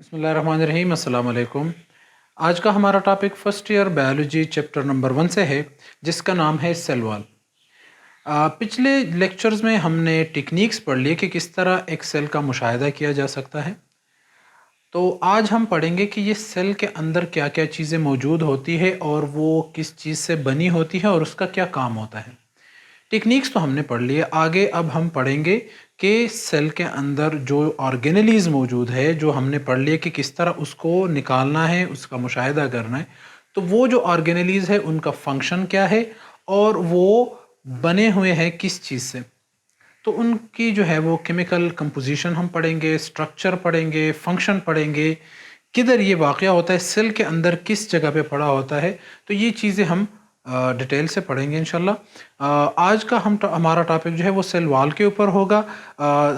बिस्मिल्लाहिर्रहमानिर्रहीम, अस्सलाम वालेकुम। आज का हमारा topic first year biology chapter number 1 से है, जिसका नाम है सेल वॉल। पिछले लेक्चर्स में हमने टेक्निक्स पढ़ लिए कि किस तरह एक सेल का मुशाहिदा किया जा सकता है। तो आज हम पढ़ेंगे कि ये सेल के अंदर क्या क्या चीज़ें मौजूद होती है और वो किस चीज़ से बनी होती है और उसका क्या काम होता है। टेक्निक्स तो हमने पढ़ लिए, आगे अब हम पढ़ेंगे कि सेल के अंदर जो ऑर्गेनेलीज मौजूद है, जो हमने पढ़ लिए कि किस तरह उसको निकालना है, उसका मुशाहिदा करना है। तो वो जो ऑर्गेनेलीज है उनका फंक्शन क्या है और वो बने हुए हैं किस चीज़ से। तो उनकी जो है वो केमिकल कंपोजिशन हम पढ़ेंगे, स्ट्रक्चर पढ़ेंगे, फंक्शन पढ़ेंगे, किधर ये वाक़या होता है, सेल के अंदर किस जगह पे पड़ा होता है। तो ये चीज़ें हम डिटेल से पढ़ेंगे इंशाल्लाह। आज का हमारा टॉपिक जो है वो सेल वॉल के ऊपर होगा।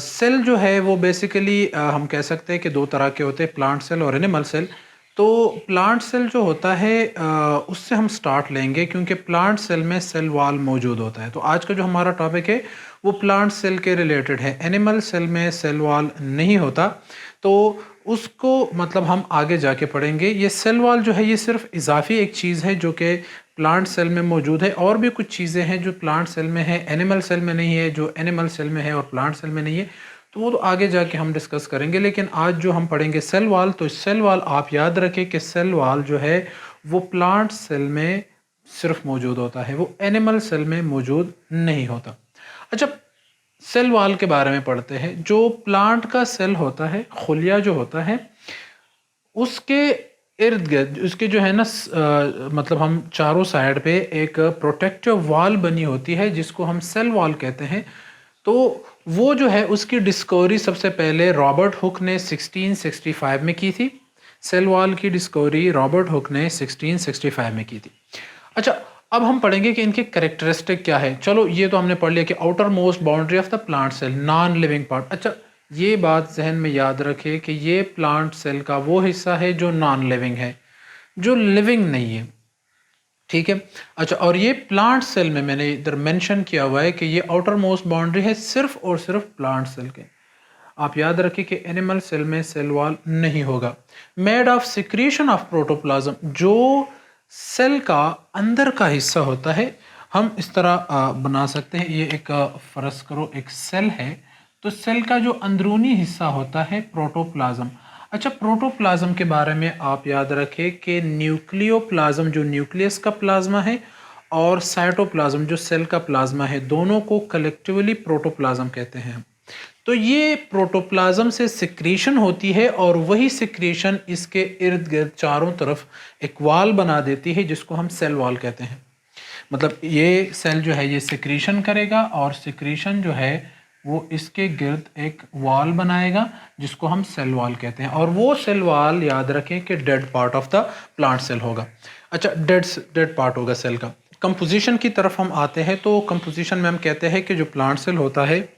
सेल जो है वो बेसिकली हम कह सकते हैं कि दो तरह के होते हैं, प्लांट सेल और एनिमल सेल। तो प्लांट सेल जो होता है उससे हम स्टार्ट लेंगे, क्योंकि प्लांट सेल में सेल वॉल मौजूद होता है। तो आज का जो हमारा टॉपिक है वो प्लांट सेल के रिलेटेड है। एनिमल सेल में सेल वॉल नहीं होता, तो उसको मतलब हम आगे जाके पढ़ेंगे। ये सेल वॉल जो है ये सिर्फ इजाफी एक चीज़ है जो कि प्लांट सेल में मौजूद है। और भी कुछ चीज़ें हैं जो प्लांट सेल में है, एनिमल सेल में नहीं है, जो एनिमल सेल में है और प्लांट सेल में नहीं है। तो वो तो आगे जाके हम डिस्कस करेंगे, लेकिन आज जो हम पढ़ेंगे सेल वॉल, तो सेल वॉल आप याद रखें कि सेल वॉल जो है वो प्लांट सेल में सिर्फ मौजूद होता है, वो एनिमल सेल में मौजूद नहीं होता। अच्छा, सेल वॉल के बारे में पढ़ते हैं। जो प्लांट का सेल होता है, खुलिया जो होता है, उसके इर्द गिर्द उसके जो है ना मतलब हम चारों साइड पे एक प्रोटेक्टिव वॉल बनी होती है जिसको हम सेल वॉल कहते हैं। तो वो जो है उसकी डिस्कवरी सबसे पहले रॉबर्ट हुक ने 1665 में की थी। सेल वॉल की डिस्कवरी रॉबर्ट हुक ने 1665 में की थी। अच्छा, अब हम पढ़ेंगे कि इनके करेक्टरिस्टिक क्या है। चलो, ये तो हमने पढ़ लिया कि outer most boundary of the plant cell, non living part. अच्छा, ये बात जहन में याद रखें कि ये प्लांट सेल का वो हिस्सा है जो नॉन लिविंग है, जो लिविंग नहीं है। ठीक है। अच्छा, और ये प्लांट सेल में मैंने इधर मेंशन किया हुआ है कि ये आउटर मोस्ट बाउंड्री है सिर्फ और सिर्फ प्लांट सेल के। आप याद रखें कि एनिमल सेल में सेल वॉल नहीं होगा। Made of secretion of protoplasm, जो सेल का अंदर का हिस्सा होता है, हम इस तरह बना सकते हैं। ये एक फर्ज करो एक सेल है, तो सेल का जो अंदरूनी हिस्सा होता है प्रोटोप्लाज्म। अच्छा, प्रोटोप्लाज्म के बारे में आप याद रखें कि न्यूक्लियोप्लाज्म जो न्यूक्लियस का प्लाज्मा है और साइटोप्लाज्म जो सेल का प्लाज्मा है, दोनों को कलेक्टिवली प्रोटोप्लाज्म कहते हैं। तो ये प्रोटोप्लाज्म से सिक्रीशन होती है और वही सिक्रीशन इसके इर्द गिर्द चारों तरफ एक वॉल बना देती है जिसको हम सेल वॉल कहते हैं। मतलब ये सेल जो है ये सिक्रीशन करेगा और सिक्रीशन जो है वो इसके गिर्द एक वॉल बनाएगा जिसको हम सेल वॉल कहते हैं। और वो सेल वॉल याद रखें कि dead part of the plant cell होगा। अच्छा, डेड पार्ट होगा सेल का। कंपोजिशन की तरफ हम आते हैं, तो कंपोजिशन में हम कहते हैं कि जो प्लांट सेल होता है,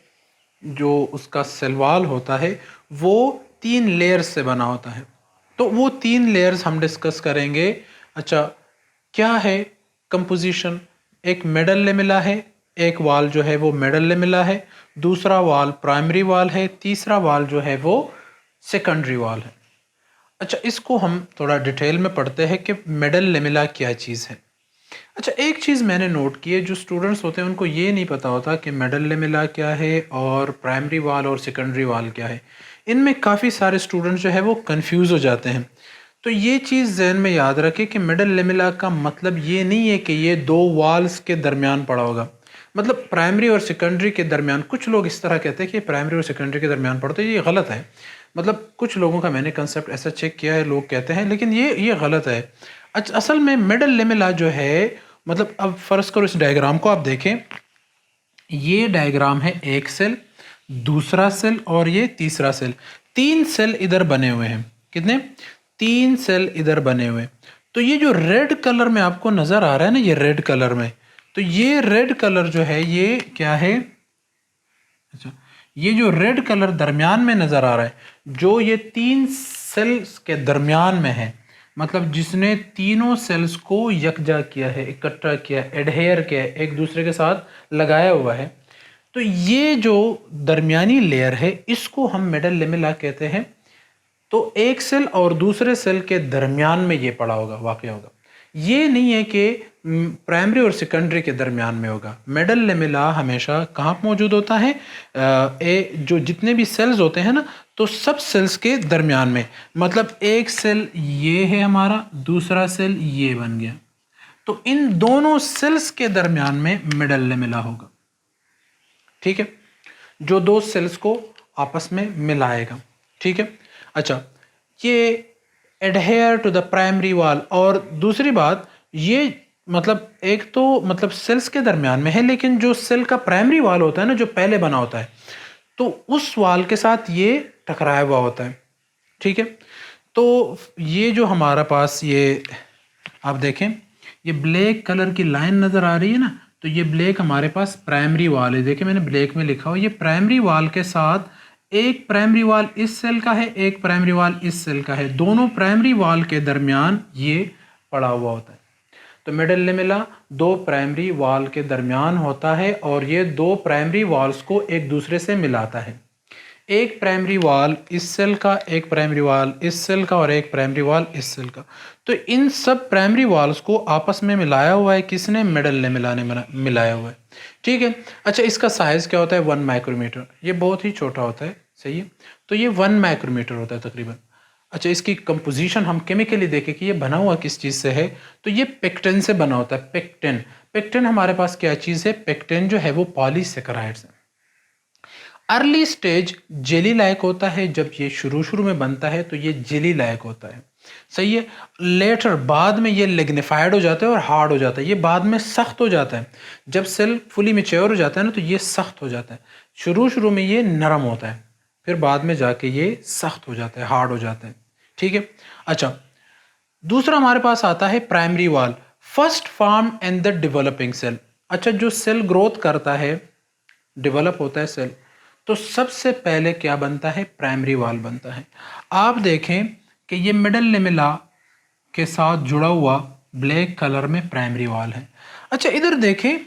जो उसका सेल वॉल होता है, वो 3 लेयर्स से बना होता है। तो वो 3 लेयर्स हम डिस्कस करेंगे। अच्छा, क्या है कंपोजिशन? एक मिडल लेमिला है, एक वाल जो है वो मिडल लेमिला है, दूसरा वाल प्राइमरी वाल है, तीसरा वाल जो है वो सेकेंडरी वाल है। अच्छा, इसको हम थोड़ा डिटेल में पढ़ते हैं कि मिडल लेमिला क्या चीज़ है। अच्छा, एक चीज़ मैंने नोट की है, जो स्टूडेंट्स होते हैं उनको ये नहीं पता होता कि मिडल लेमिला क्या है और प्राइमरी वाल और सेकेंडरी वाल क्या है। इनमें काफ़ी सारे स्टूडेंट्स जो है वो कंफ्यूज हो जाते हैं। तो ये चीज़ जहन में याद रखें कि मिडल लेमिला का मतलब ये नहीं है कि ये दो वॉल्स के दरमियान पड़ा होगा। मतलब प्राइमरी और सेकेंडरी के दरमियान, कुछ लोग इस तरह कहते हैं कि प्राइमरी और सेकेंडरी के दरमियान पड़ता है, ये गलत है। मतलब कुछ लोगों का मैंने कंसेप्ट ऐसा चेक किया है, लोग कहते हैं, लेकिन ये गलत है। असल में मिडल लेमिला जो है, मतलब अब फर्ज करो इस डायग्राम को आप देखें। ये डायग्राम है एक सेल, दूसरा सेल और ये तीसरा सेल। 3 सेल इधर बने हुए हैं। कितने? 3 सेल इधर बने हुए। तो ये जो रेड कलर में आपको नजर आ रहा है ना, ये रेड कलर में, तो ये रेड कलर जो है ये क्या है? अच्छा, ये जो रेड कलर दरमियान में नजर आ रहा है, जो ये 3 सेल्स के दरमियान में है, मतलब जिसने तीनों सेल्स को यकजा किया है, इकट्ठा किया, एडहेयर किया, एक दूसरे के साथ लगाया हुआ है। तो ये जो दरमियानी लेयर है इसको हम मिडल लेमिला कहते हैं। तो एक सेल और दूसरे सेल के दरमियान में ये पड़ा होगा, वाक़ होगा। ये नहीं है कि प्राइमरी और सेकेंडरी के दरमियान में होगा। मिडल लेमेला हमेशा कहाँ मौजूद होता है? जो जितने भी सेल्स होते हैं ना, तो सब सेल्स के दरमियान में। मतलब एक सेल ये है हमारा, दूसरा सेल ये बन गया, तो इन दोनों सेल्स के दरमियान में मिडल लेमेला होगा। ठीक है, जो दो सेल्स को आपस में मिलाएगा। ठीक है, अच्छा, ये adhere to the primary wall. और दूसरी बात, ये मतलब एक तो मतलब सेल्स के दरमियान में है, लेकिन जो सेल का प्राइमरी वॉल होता है ना, जो पहले बना होता है, तो उस वॉल के साथ ये टकराया हुआ होता है। ठीक है, तो ये जो हमारा पास ये आप देखें, ये ब्लैक कलर की लाइन नज़र आ रही है ना, तो ये ब्लैक हमारे पास प्राइमरी वॉल है। देखिए मैंने ब्लैक में लिखा हो, ये प्राइमरी वॉल के साथ एक प्राइमरी वॉल इस सेल का है, एक प्राइमरी वॉल इस सेल का है, दोनों प्राइमरी वॉल के दरमियान ये पड़ा हुआ होता है। तो मिडल लेमेला दो प्राइमरी वॉल के दरमियान होता है और ये दो प्राइमरी वॉल्स को एक दूसरे से मिलाता है। एक प्राइमरी वॉल इस सेल का, एक प्राइमरी वॉल इस सेल का और एक प्राइमरी वॉल इस सेल का। तो इन सब प्राइमरी वॉल्स को आपस में मिलाया हुआ है किसने? मिडल लेमेला ने मिलाया हुआ है। ठीक है, अच्छा, इसका साइज़ क्या होता है? 1 माइक्रोमीटर। ये बहुत ही छोटा होता है, सही है। तो ये 1 माइक्रोमीटर होता है तकरीबन। अच्छा, इसकी कंपोजिशन हम केमिकली देखें कि ये बना हुआ किस चीज़ से है, तो ये पेक्टिन से बना होता है। पेक्टिन, पेक्टिन हमारे पास क्या चीज़ है? पेक्टिन जो है वो पॉलीसेकेराइड्स है। अर्ली स्टेज जेली लायक होता है, जब ये शुरू में बनता है तो ये जेली लायक होता है, सही है। लेटर बाद में ये लिग्निफाइड हो जाता है और हार्ड हो जाता है, ये बाद में सख्त हो जाता है। जब सेल फुली मैच्योर हो जाता है ना, तो ये सख्त हो जाता है। शुरू में ये नरम होता है, फिर बाद में जाके ये सख्त हो जाता है, हार्ड हो जाता है। ठीक है, अच्छा, दूसरा हमारे पास आता है primary wall, first form in the developing cell. अच्छा, जो सेल ग्रोथ करता है, डेवलप होता है सेल, तो सबसे पहले क्या बनता है? प्राइमरी वॉल बनता है। आप देखें कि ये मिडल लेमेला के साथ जुड़ा हुआ ब्लैक कलर में प्राइमरी वॉल है। अच्छा, इधर देखें,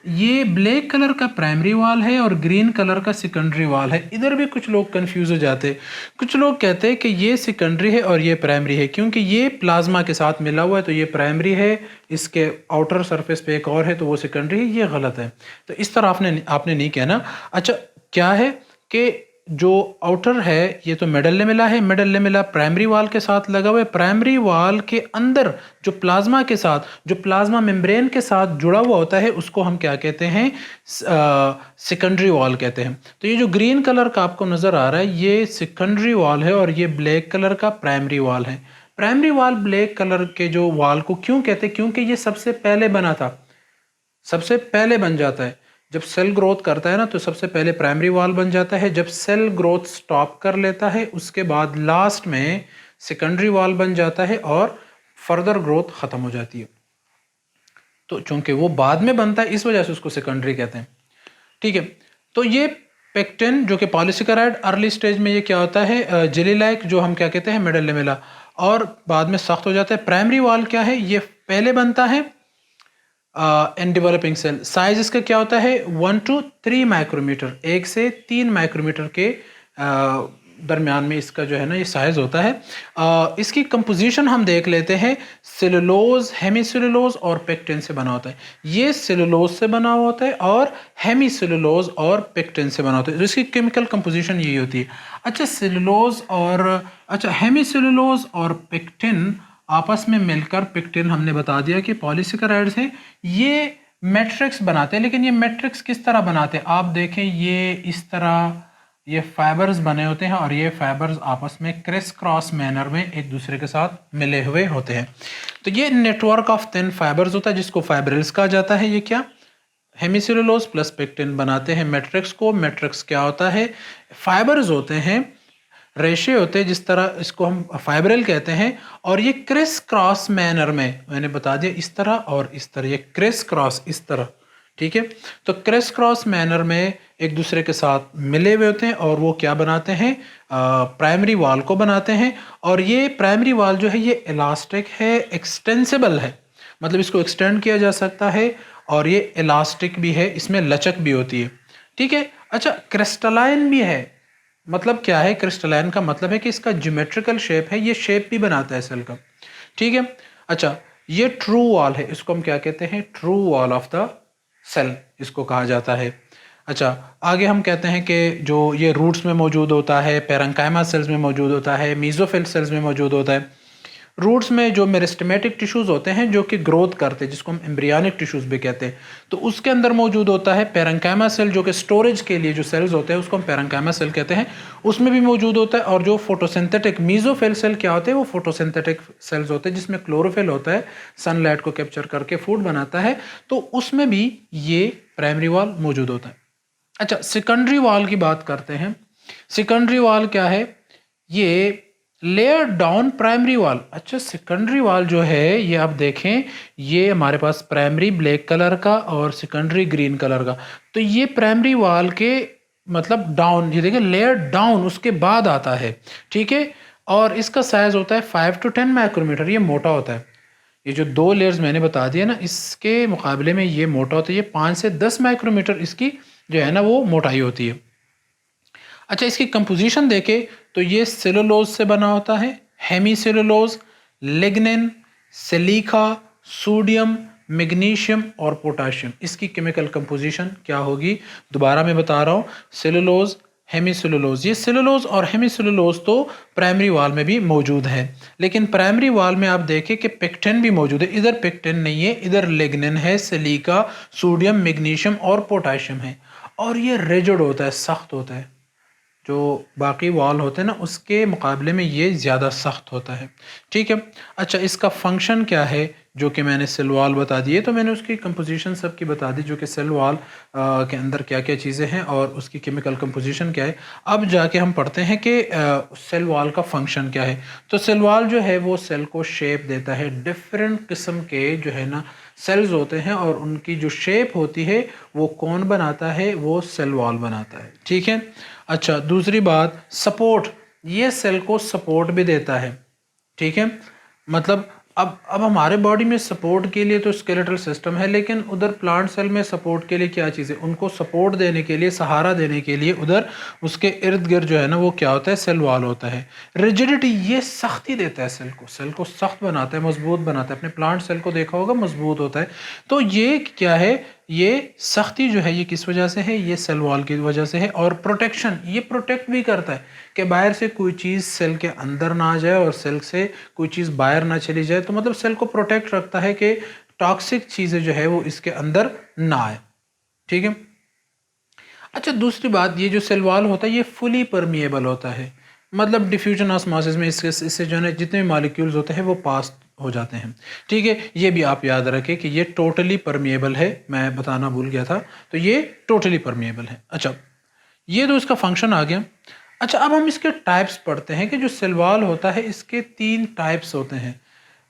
ये ब्लैक कलर का प्राइमरी वॉल है और ग्रीन कलर का सेकेंडरी वॉल है। इधर भी कुछ लोग कंफ्यूज हो जाते हैं। कुछ लोग कहते हैं कि ये सेकेंडरी है और ये प्राइमरी है, क्योंकि ये प्लाज्मा के साथ मिला हुआ है तो ये प्राइमरी है, इसके आउटर सरफेस पे एक और है तो वो सेकेंडरी है। ये गलत है, तो इस तरह आपने नहीं कहना। अच्छा, क्या है कि जो आउटर है ये तो मिडल लेमेला है, मिडल लेमेला प्राइमरी वॉल के साथ लगा हुआ है। प्राइमरी वॉल के अंदर जो प्लाज्मा के साथ, जो प्लाज्मा मेम्ब्रेन के साथ जुड़ा हुआ होता है, उसको हम क्या कहते हैं? सेकेंडरी वॉल कहते हैं। तो ये जो ग्रीन कलर का आपको नज़र आ रहा है, ये सेकेंडरी वॉल है और ये ब्लैक कलर का प्राइमरी वॉल है। प्राइमरी वॉल ब्लैक कलर के जो वॉल को क्यों कहते हैं? क्योंकि ये सबसे पहले बना था, सबसे पहले बन जाता है। जब सेल ग्रोथ करता है ना, तो सबसे पहले प्राइमरी वॉल बन जाता है। जब सेल ग्रोथ स्टॉप कर लेता है, उसके बाद लास्ट में सेकेंडरी वॉल बन जाता है और फर्दर ग्रोथ ख़त्म हो जाती है। तो चूंकि वो बाद में बनता है, इस वजह से उसको सेकेंडरी कहते हैं। ठीक है, तो ये पेक्टिन जो कि पॉलीसेकेराइड, अर्ली स्टेज में ये क्या होता है? जेली लाइक, जो हम क्या कहते हैं? मिडल लेमेला, और बाद में सख्त हो जाता है। प्राइमरी वॉल क्या है? ये पहले बनता है इन डेवलपिंग सेल। साइज इसका क्या होता है? 1 to 3 माइक्रोमीटर, 1 से 3 माइक्रोमीटर के दरमियान में इसका जो है ना ये साइज होता है। इसकी कंपोजिशन हम देख लेते हैं। सेलुलोज, हेमीसेलुलोज और पेक्टिन से बना होता है। ये सेलुलोज से बना हुआ होता है और हेमीसेलुलोज और पेक्टिन से बना होता है। तो इसकी केमिकल कंपोजिशन यही होती है। अच्छा, सेलुलोज और अच्छा हेमीसेलुलोज और पेक्टिन आपस में मिलकर, पेक्टिन हमने बता दिया कि पॉलीसेकेराइड्स हैं, ये मैट्रिक्स बनाते हैं। लेकिन ये मैट्रिक्स किस तरह बनाते हैं? आप देखें, ये इस तरह ये फाइबर्स बने होते हैं और ये फाइबर्स आपस में क्रिस क्रॉस मैनर में एक दूसरे के साथ मिले हुए होते हैं। तो ये नेटवर्क ऑफ थिन फाइबर्स होता है, जिसको फाइब्रिल्स कहा जाता है। ये क्या? हेमीसेलुलोज प्लस पेक्टिन बनाते हैं मैट्रिक्स को। मैट्रिक्स क्या होता है? फाइबर्स होते हैं, रेशे होते हैं, जिस तरह इसको हम फाइब्रिल कहते हैं। और ये क्रिस क्रॉस मैनर में, मैंने बता दिया, इस तरह और इस तरह, ये क्रिस क्रॉस इस तरह। ठीक है, तो क्रिस क्रॉस मैनर में एक दूसरे के साथ मिले हुए होते हैं और वो क्या बनाते हैं? प्राइमरी वॉल को बनाते हैं। और ये प्राइमरी वॉल जो है ये इलास्टिक है, एक्सटेंसिबल है, मतलब इसको एक्सटेंड किया जा सकता है, और ये इलास्टिक भी है, इसमें लचक भी होती है। ठीक है, अच्छा, क्रिस्टलाइन भी है, मतलब क्या है, क्रिस्टलाइन का मतलब है कि इसका ज्योमेट्रिकल शेप है, ये शेप भी बनाता है सेल का। ठीक है। अच्छा, ये ट्रू वॉल है, इसको हम क्या कहते हैं, true wall of the cell इसको कहा जाता है। अच्छा, आगे हम कहते हैं कि जो ये रूट्स में मौजूद होता है, पेरेन्काइमा सेल्स में मौजूद होता है, मीजोफिल सेल्स में मौजूद होता है। रूट्स में जो मेरिस्टेमेटिक टिश्यूज़ होते हैं जो कि ग्रोथ करते हैं, जिसको हम एम्ब्रियनिक टिश्यूज़ भी कहते हैं, तो उसके अंदर मौजूद होता है पेरेन्काइमा सेल, जो कि स्टोरेज के लिए जो सेल्स होते हैं उसको हम पेरेन्काइमा सेल कहते हैं, उसमें भी मौजूद होता है। और जो फोटोसिंथेटिक मीजोफिल सेल क्या होते हैं, वो फोटोसिंथेटिक सेल्स होते हैं जिसमें क्लोरोफिल होता है, सनलाइट को कैप्चर करके फूड बनाता है, तो उसमें भी ये प्राइमरी वॉल मौजूद होता है। अच्छा, सेकेंडरी वॉल की बात करते हैं। सेकेंडरी वॉल क्या है, ये लेयर डाउन प्राइमरी वॉल। अच्छा, सेकेंडरी वॉल जो है ये आप देखें, ये हमारे पास प्राइमरी ब्लैक कलर का और सेकेंडरी ग्रीन कलर का, तो ये प्राइमरी वॉल के मतलब डाउन, ये देखिए लेयर डाउन उसके बाद आता है। ठीक है, और इसका साइज होता है 5 to 10 माइक्रोमीटर, ये मोटा होता है। ये जो दो लेयर्स मैंने बता दिए ना, इसके मुकाबले में ये मोटा होता है, ये 5 से 10 माइक्रोमीटर इसकी जो है ना वो मोटाई होती है। अच्छा, इसकी कंपोजिशन देखें तो ये सेलुलोज से बना होता है, hemi cellulose, lignin, silica, sodium, magnesium और पोटाशियम। इसकी केमिकल कंपोजिशन क्या होगी, दोबारा मैं बता रहा हूँ, सेलुलोज, हेमी सेलुलोज। ये सेलुलोज और हेमी सेलुलोज तो प्राइमरी वाल में भी मौजूद है, लेकिन प्राइमरी वाल में आप देखें कि पेक्टिन भी मौजूद है। इधर पेक्टिन नहीं है, इधर लिग्निन है, सिलिका, सोडियम, मैग्नीशियम और पोटाशियम है। और ये रिजिड होता है, सख्त होता है, जो बाकी वॉल होते हैं ना उसके मुकाबले में ये ज़्यादा सख्त होता है। ठीक है। अच्छा, इसका फंक्शन क्या है, जो कि मैंने सेल वॉल बता दिए, तो मैंने उसकी कंपोजिशन सबकी बता दी, जो कि सेल वॉल के अंदर क्या क्या चीज़ें हैं और उसकी केमिकल कंपोजिशन क्या है। अब जाके हम पढ़ते हैं कि सेल वॉल का फंक्शन क्या है। तो सेल वॉल जो है वो सेल को शेप देता है, डिफरेंट किस्म के जो है ना सेल्स होते हैं और उनकी जो शेप होती है वो कौन बनाता है, वो सेल वॉल बनाता है। ठीक है। अच्छा, दूसरी बात, सपोर्ट, ये सेल को सपोर्ट भी देता है। ठीक है, मतलब अब हमारे बॉडी में सपोर्ट के लिए तो स्केलेटल सिस्टम है, लेकिन उधर प्लांट सेल में सपोर्ट के लिए क्या चीज़ है, उनको सपोर्ट देने के लिए, सहारा देने के लिए उधर उसके इर्द गिर्द जो है ना वो क्या होता है, सेल वॉल होता है। रिजिडिटी, ये सख्ती देता है सेल को, सेल को सख्त बनाता है, मजबूत बनाता है। अपने प्लांट सेल को देखा होगा, मजबूत होता है। तो ये क्या है, ये सख्ती जो है ये किस वजह से है, ये सेल वॉल की वजह से है। और प्रोटेक्शन, ये प्रोटेक्ट भी करता है कि बाहर से कोई चीज़ सेल के अंदर ना आ जाए और सेल से कोई चीज़ बाहर ना चली जाए, तो मतलब सेल को प्रोटेक्ट रखता है कि टॉक्सिक चीज़ें जो है वो इसके अंदर ना आए। ठीक है। अच्छा, दूसरी बात, ये जो सेल वॉल होता है ये फुली परमिएबल होता है, मतलब डिफ्यूजन ऑस्मोसिस में इससे जो है जितने भी मॉलिक्यूल्स होते हैं वो पास हो जाते हैं। ठीक है, ये भी आप याद रखें कि ये टोटली परमिएबल है, मैं बताना भूल गया था, तो ये टोटली परमिएबल है। अच्छा, ये तो इसका फंक्शन आ गया। अच्छा, अब हम इसके टाइप्स पढ़ते हैं कि जो सेल वॉल होता है इसके 3 टाइप्स होते हैं।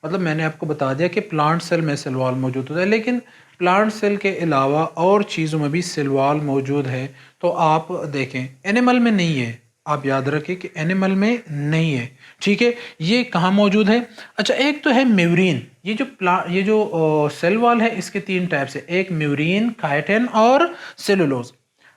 मतलब मैंने आपको बता दिया कि प्लांट सेल में सेल वॉल मौजूद होता है, लेकिन प्लांट सेल के अलावा और चीज़ों में भी सेल वॉल मौजूद है। तो आप देखें, एनिमल में नहीं है, आप याद रखें कि एनिमल में नहीं है। ठीक है, ये कहाँ मौजूद है। अच्छा, एक तो है म्यूरिन, ये जो सेल वॉल है इसके 3 टाइप्स है, एक म्यूरिन, काइटिन और सेलुलोज।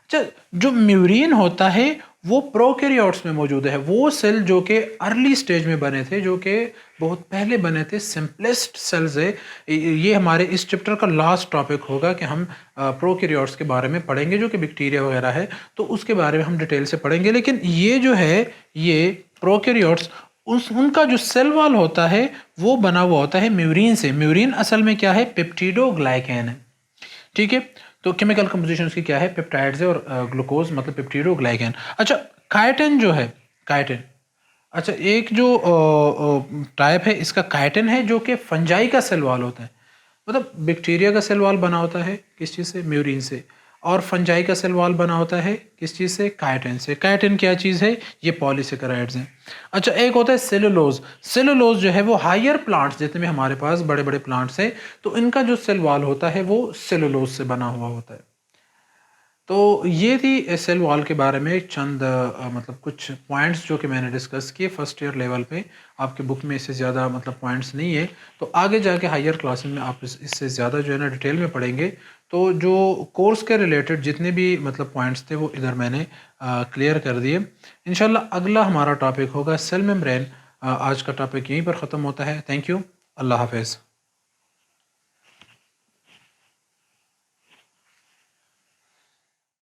अच्छा, जो म्यूरिन होता है वो प्रोकैरियोट्स में मौजूद है, वो सेल जो कि अर्ली स्टेज में बने थे, जो कि बहुत पहले बने थे, सिंपलेस्ट सेल्स है। ये हमारे इस चैप्टर का लास्ट टॉपिक होगा कि हम प्रोकैरियोट्स के बारे में पढ़ेंगे, जो कि बैक्टीरिया वगैरह है, तो उसके बारे में हम डिटेल से पढ़ेंगे। लेकिन ये जो है, ये प्रोकैरियोट्स, उनका जो सेल वॉल होता है वो बना हुआ होता है म्यूरिन से। म्यूरिन असल में क्या है, पेप्टिडोग्लाइकैन है। ठीक है, तो केमिकल कंपोजिशन उसकी क्या है, पेप्टाइड्स है और ग्लूकोज मतलब पेप्टिडोग्लाइकैन। अच्छा, काइटिन जो है, काइटिन, अच्छा एक जो टाइप है इसका काइटिन है, जो कि फंजाई का सेल वॉल होता है। मतलब बैक्टीरिया का सेल वॉल बना होता है किस चीज़ से, म्यूरिन से, और फंजाई का सेल वॉल बना होता है किस चीज़ से, काइटिन से। काइटिन क्या चीज़ है, ये पॉलीसेकेराइड्स हैं। अच्छा, एक होता है सेलुलोज। सेलुलोज जो है वो हायर प्लांट्स, जितने भी हमारे पास बड़े बड़े प्लांट्स हैं, तो इनका जो सेल वॉल होता है वो सेलुलोज से बना हुआ होता है। तो ये थी सेल वॉल के बारे में चंद मतलब कुछ पॉइंट्स जो कि मैंने डिस्कस किए फर्स्ट ईयर लेवल पे। आपके बुक में इससे ज़्यादा मतलब पॉइंट्स नहीं है, तो आगे जाके हायर क्लासेस में आप इससे ज़्यादा जो है ना डिटेल में पढ़ेंगे। तो जो कोर्स के रिलेटेड जितने भी मतलब पॉइंट्स थे वो इधर मैंने क्लियर कर दिए। इंशाल्लाह अगला हमारा टॉपिक होगा सेल मेम्ब्रेन। आज का टॉपिक यहीं पर ख़त्म होता है। Thank you. अल्लाह हाफ़िज़।